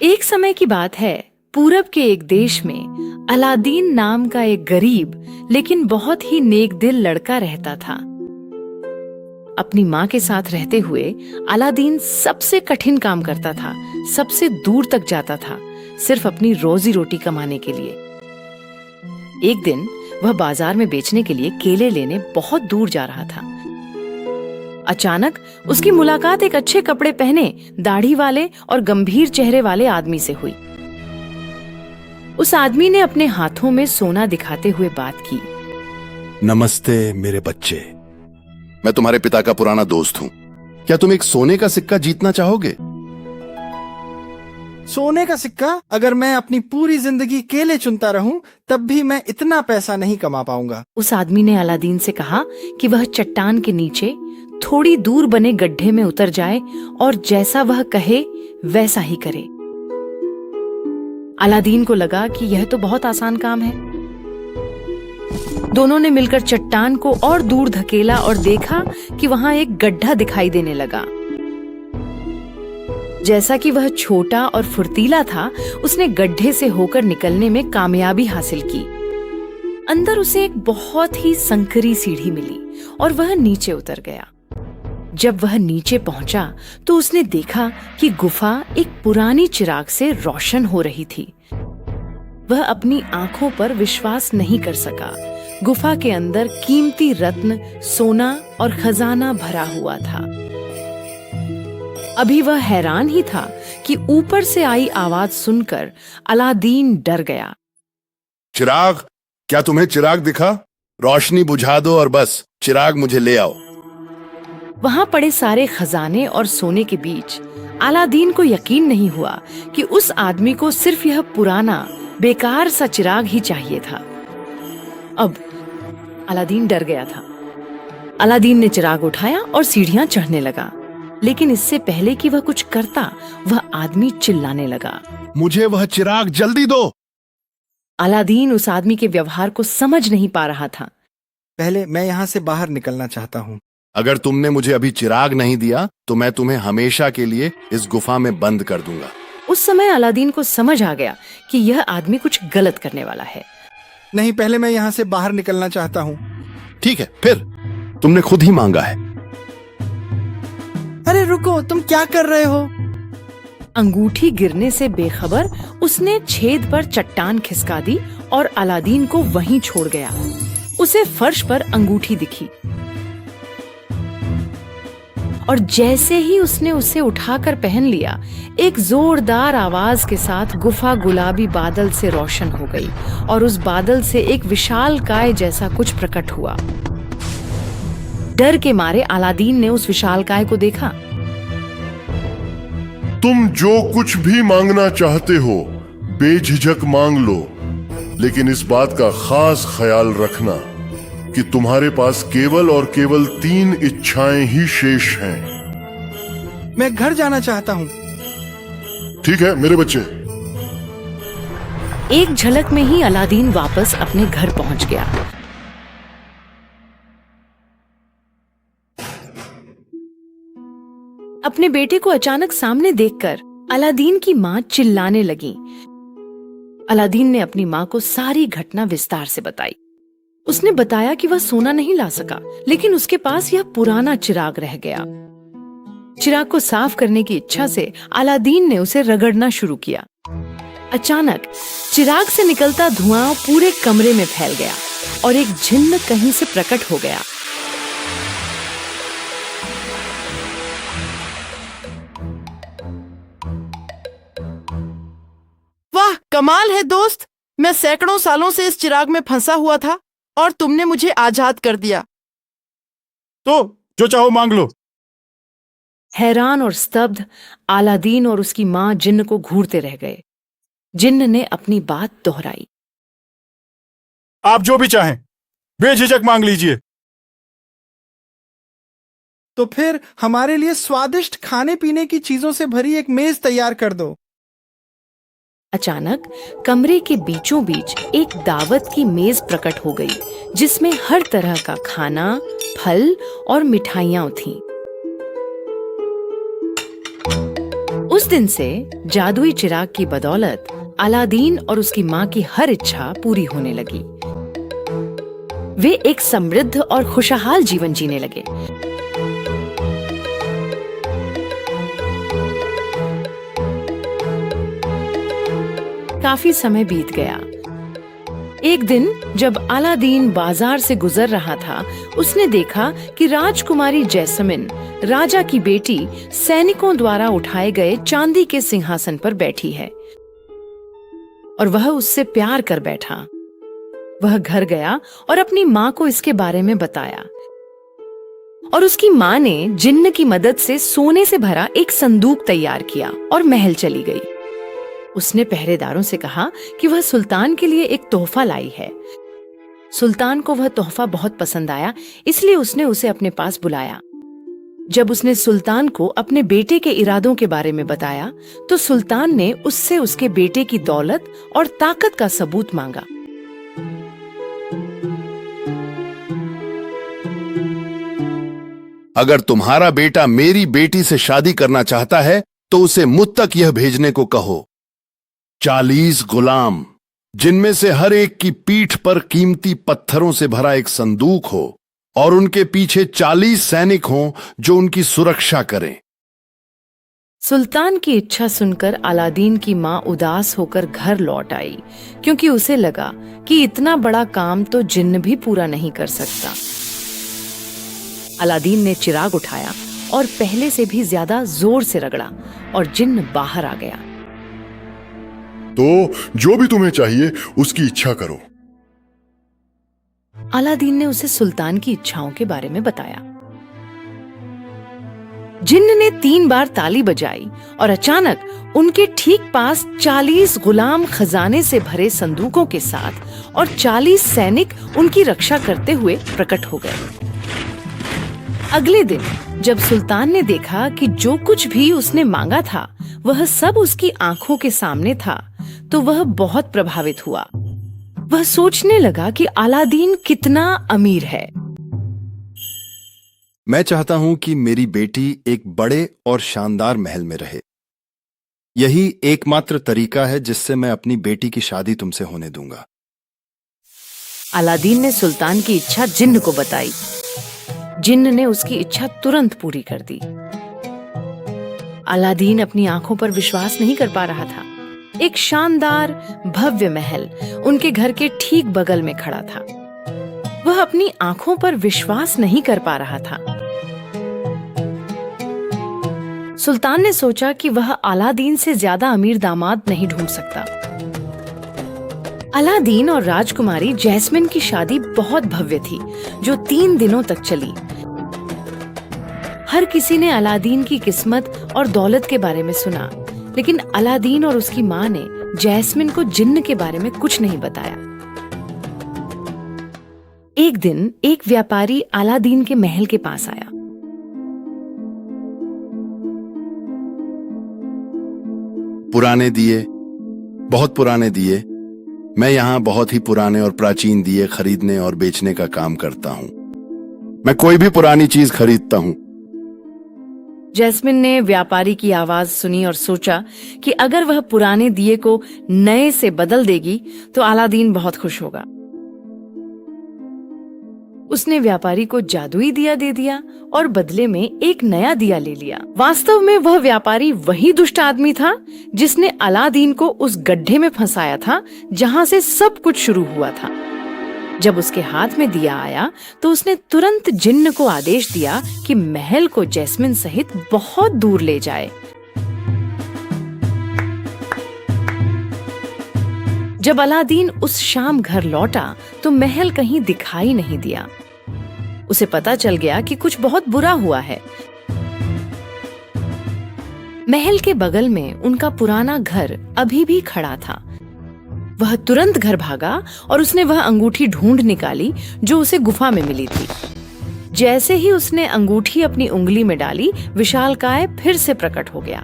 एक समय की बात है, पूरब के एक देश में अलादीन नाम का एक गरीब लेकिन बहुत ही नेक दिल लड़का रहता था। अपनी माँ के साथ रहते हुए अलादीन सबसे कठिन काम करता था, सबसे दूर तक जाता था, सिर्फ अपनी रोजी रोटी कमाने के लिए। एक दिन वह बाजार में बेचने के लिए केले लेने बहुत दूर जा रहा था। अचानक उसकी मुलाकात एक अच्छे कपड़े पहने, दाढ़ी वाले और गंभीर चेहरे वाले आदमी से हुई। उस आदमी ने अपने हाथों में सोना दिखाते हुए बात की। नमस्ते मेरे बच्चे, मैं तुम्हारे पिता का पुराना दोस्त हूं। क्या तुम एक सोने का सिक्का जीतना चाहोगे? सोने का सिक्का? अगर मैं अपनी पूरी जिंदगी केले चुनता रहूं, तब भी मैं इतना पैसा नहीं कमा पाऊंगा। उस आदमी ने अलादीन से कहा कि वह चट्टान के नीचे थोड़ी दूर बने गड्ढे में उतर जाए और जैसा वह कहे वैसा ही करे। अलादीन को लगा कि यह तो बहुत आसान काम है। दोनों ने मिलकर चट्टान को और दूर धकेला और देखा कि वहां एक गड्ढा दिखाई देने लगा। जैसा कि वह छोटा और फुर्तीला था, उसने गड्ढे से होकर निकलने में कामयाबी हासिल की। अंदर उसे एक बहुत ही संकरी सीढ़ी मिली और वह नीचे उतर गया। जब वह नीचे पहुंचा तो उसने देखा कि गुफा एक पुरानी चिराग से रोशन हो रही थी। वह अपनी आंखों पर विश्वास नहीं कर सका। गुफा के अंदर कीमती रत्न, सोना और खजाना भरा हुआ था। अभी वह हैरान ही था कि ऊपर से आई आवाज सुनकर अलादीन डर गया। चिराग, क्या तुम्हें चिराग दिखा? रोशनी बुझा दो और बस चिराग मुझे ले आओ। वहां पड़े सारे खजाने और सोने के बीच अलादीन को यकीन नहीं हुआ कि उस आदमी को सिर्फ यह पुराना बेकार सा चिराग ही चाहिए था। अब अलादीन डर गया था। अलादीन ने चिराग उठाया और सीढ़ियां चढ़ने लगा, लेकिन इससे पहले कि वह कुछ करता, वह आदमी चिल्लाने लगा, मुझे वह चिराग जल्दी दो। अलादीन उस आदमी के व्यवहार को समझ नहीं पा रहा था। पहले मैं यहाँ से बाहर निकलना चाहता हूँ। अगर तुमने मुझे अभी चिराग नहीं दिया तो मैं तुम्हें हमेशा के लिए इस गुफा में बंद कर दूंगा। उस समय अलादीन को समझ आ गया कि यह आदमी कुछ गलत करने वाला है। नहीं, पहले मैं यहाँ से बाहर निकलना चाहता हूँ। ठीक है, फिर तुमने खुद ही मांगा है। अरे रुको, तुम क्या कर रहे हो? अंगूठी गिरने से बेखबर उसने छेद पर चट्टान खिसका दी और अलादीन को वहीं छोड़ गया। उसे फर्श पर अंगूठी दिखी और जैसे ही उसने उसे उठाकर पहन लिया, एक जोरदार आवाज के साथ गुफा गुलाबी बादल से रोशन हो गई और उस बादल से एक विशाल काय जैसा कुछ प्रकट हुआ। डर के मारे अलादीन ने उस विशाल काय को देखा। तुम जो कुछ भी मांगना चाहते हो बेझिझक मांग लो, लेकिन इस बात का खास ख्याल रखना कि तुम्हारे पास केवल और केवल 3 इच्छाएं ही शेष हैं। मैं घर जाना चाहता हूँ। ठीक है मेरे बच्चे। एक झलक में ही अलादीन वापस अपने घर पहुंच गया। अपने बेटे को अचानक सामने देखकर अलादीन की माँ चिल्लाने लगी। अलादीन ने अपनी माँ को सारी घटना विस्तार से बताई। उसने बताया कि वह सोना नहीं ला सका, लेकिन उसके पास यह पुराना चिराग रह गया। चिराग को साफ करने की इच्छा से अलादीन ने उसे रगड़ना शुरू किया। अचानक चिराग से निकलता धुआं पूरे कमरे में फैल गया और एक जिन्न कहीं से प्रकट हो गया। वाह, कमाल है दोस्त। मैं सैकड़ों सालों से इस चिराग में फंसा हुआ था और तुमने मुझे आजाद कर दिया। तो जो चाहो मांग लो। हैरान और स्तब्ध अलादीन और उसकी माँ जिन्न को घूरते रह गए। जिन्न ने अपनी बात दोहराई। आप जो भी चाहें बेझिझक मांग लीजिए। तो फिर हमारे लिए स्वादिष्ट खाने पीने की चीजों से भरी एक मेज तैयार कर दो। अचानक कमरे के बीचों बीच एक दावत की मेज प्रकट हो गई, जिसमें हर तरह का खाना, फल और मिठाइयां थीं। उस दिन से जादुई चिराग की बदौलत अलादीन और उसकी माँ की हर इच्छा पूरी होने लगी। वे एक समृद्ध और खुशहाल जीवन जीने लगे। काफी समय बीत गया। एक दिन जब अलादीन बाजार से गुजर रहा था, उसने देखा कि राजकुमारी जैस्मिन, राजा की बेटी, सैनिकों द्वारा उठाए गए चांदी के सिंहासन पर बैठी है और वह उससे प्यार कर बैठा। वह घर गया और अपनी माँ को इसके बारे में बताया और उसकी माँ ने जिन्न की मदद से सोने से भरा एक संदूक तैयार किया और महल चली गई। उसने पहरेदारों से कहा कि वह सुल्तान के लिए एक तोहफा लाई है। सुल्तान को वह तोहफा बहुत पसंद आया, इसलिए उसने उसे अपने पास बुलाया। जब उसने सुल्तान को अपने बेटे के इरादों के बारे में बताया, तो सुल्तान ने उससे उसके बेटे की दौलत और ताकत का सबूत मांगा। अगर तुम्हारा बेटा मेरी बेटी से शादी करना चाहता है तो उसे मुझ तक यह भेजने को कहो। 40 गुलाम, जिनमें से हर एक की पीठ पर कीमती पत्थरों से भरा एक संदूक हो और उनके पीछे 40 सैनिक हों जो उनकी सुरक्षा करें। सुल्तान की इच्छा सुनकर अलादीन की माँ उदास होकर घर लौट आई, क्योंकि उसे लगा कि इतना बड़ा काम तो जिन्न भी पूरा नहीं कर सकता। अलादीन ने चिराग उठाया और पहले से भी ज्यादा जोर से रगड़ा और जिन्न बाहर आ गया। तो जो भी तुम्हें चाहिए उसकी इच्छा करो। अलादीन ने उसे सुल्तान की इच्छाओं के बारे में बताया। जिन्न ने 3 बार ताली बजाई और अचानक उनके ठीक पास 40 गुलाम खजाने से भरे संदूकों के साथ और 40 सैनिक उनकी रक्षा करते हुए प्रकट हो गए। अगले दिन जब सुल्तान ने देखा कि जो कुछ भी उसने मांगा था वह सब उसकी आंखों के सामने था, तो वह बहुत प्रभावित हुआ। वह सोचने लगा कि अलादीन कितना अमीर है। मैं चाहता हूं कि मेरी बेटी एक बड़े और शानदार महल में रहे। यही एकमात्र तरीका है जिससे मैं अपनी बेटी की शादी तुमसे होने दूंगा। अलादीन ने सुल्तान की इच्छा जिन्न को बताई। जिन्न ने उसकी इच्छा तुरंत पूरी कर दी। अलादीन अपनी आंखों पर विश्वास नहीं कर पा रहा था। एक शानदार भव्य महल उनके घर के ठीक बगल में खड़ा था। वह अपनी आंखों पर विश्वास नहीं कर पा रहा था। सुल्तान ने सोचा कि वह अलादीन से ज्यादा अमीर दामाद नहीं ढूंढ सकता। अलादीन और राजकुमारी जैस्मिन की शादी बहुत भव्य थी, जो 3 दिनों तक चली। हर किसी ने अलादीन की किस्मत और दौलत के बारे में सुना, लेकिन अलादीन और उसकी माँ ने जैस्मिन को जिन्न के बारे में कुछ नहीं बताया। एक दिन एक व्यापारी अलादीन के महल के पास आया। पुराने दिए, बहुत पुराने दिए। मैं यहाँ बहुत ही पुराने और प्राचीन दिए खरीदने और बेचने का काम करता हूँ। मैं कोई भी पुरानी चीज खरीदता हूँ। जैस्मिन ने व्यापारी की आवाज सुनी और सोचा कि अगर वह पुराने दिए को नए से बदल देगी तो अलादीन बहुत खुश होगा। उसने व्यापारी को जादुई दिया दे दिया और बदले में एक नया दिया ले लिया। वास्तव में वह व्यापारी वही दुष्ट आदमी था जिसने अलादीन को उस गड्ढे में फंसाया था जहां से सब कुछ शुरू हुआ था। जब उसके हाथ में दिया आया तो उसने तुरंत जिन्न को आदेश दिया कि महल को जैस्मिन सहित बहुत दूर ले जाए। जब अलादीन उस शाम घर लौटा तो महल कहीं दिखाई नहीं दिया। उसे पता चल गया कि कुछ बहुत बुरा हुआ है। महल के बगल में उनका पुराना घर अभी भी खड़ा था। वह तुरंत घर भागा और उसने वह अंगूठी ढूंढ निकाली जो उसे गुफा में मिली थी। जैसे ही उसने अंगूठी अपनी उंगली में डाली, विशालकाय फिर से प्रकट हो गया।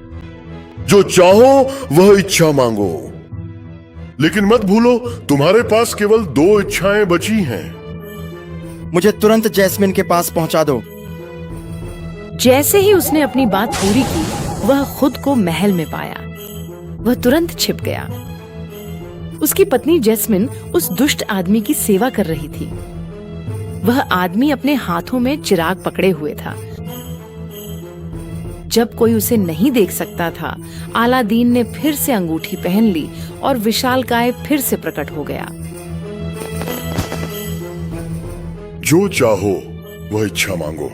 जो चाहो वह इच्छा मांगो, लेकिन मत भूलो तुम्हारे पास केवल 2 इच्छाएं बची हैं। मुझे तुरंत जैस्मिन के पास पहुंचा दो। जैसे ही उसने अपनी बात पूरी की, वह खुद को महल में पाया। वह तुरंत छिप गया। उसकी पत्नी जैस्मिन उस दुष्ट आदमी की सेवा कर रही थी। वह आदमी अपने हाथों में चिराग पकड़े हुए था। जब कोई उसे नहीं देख सकता था, अलादीन ने फिर से अंगूठी पहन ली और विशालकाय फिर से प्रकट हो गया। जो चाहो वह इच्छा मांगो,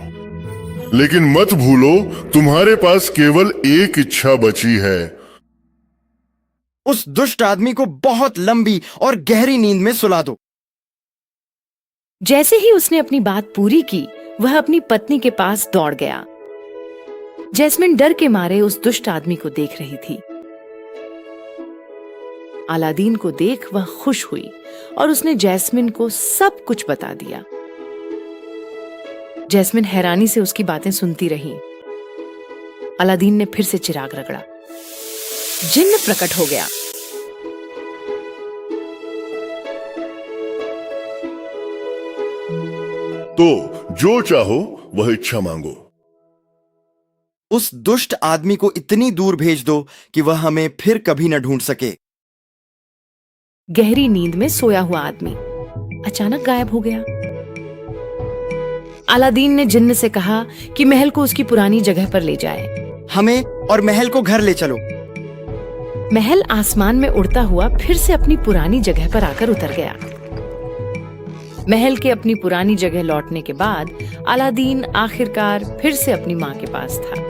लेकिन मत भूलो तुम्हारे पास केवल एक इच्छा बची है। उस दुष्ट आदमी को बहुत लंबी और गहरी नींद में सुला दो। जैसे ही उसने अपनी बात पूरी की, वह अपनी पत्नी के पास दौड़ गया। जैस्मिन डर के मारे उस दुष्ट आदमी को देख रही थी। अलादीन को देख वह खुश हुई और उसने जैस्मिन को सब कुछ बता दिया। जैस्मिन हैरानी से उसकी बातें सुनती रही। अलादीन ने फिर से चिराग रगड़ा। जिन्न प्रकट हो गया। तो जो चाहो वह इच्छा मांगो। उस दुष्ट आदमी को इतनी दूर भेज दो कि वह हमें फिर कभी न ढूंढ सके। गहरी नींद में सोया हुआ आदमी अचानक गायब हो गया। अलादीन ने जिन्न से कहा कि महल को उसकी पुरानी जगह पर ले जाए। हमें और महल को घर ले चलो। महल आसमान में उड़ता हुआ फिर से अपनी पुरानी जगह पर आकर उतर गया। महल के अपनी पुरानी जगह लौटने के बाद अलादीन आखिरकार फिर से अपनी माँ के पास था।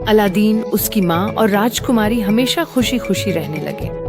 अलादीन, उसकी माँ और राजकुमारी हमेशा खुशी खुशी रहने लगे।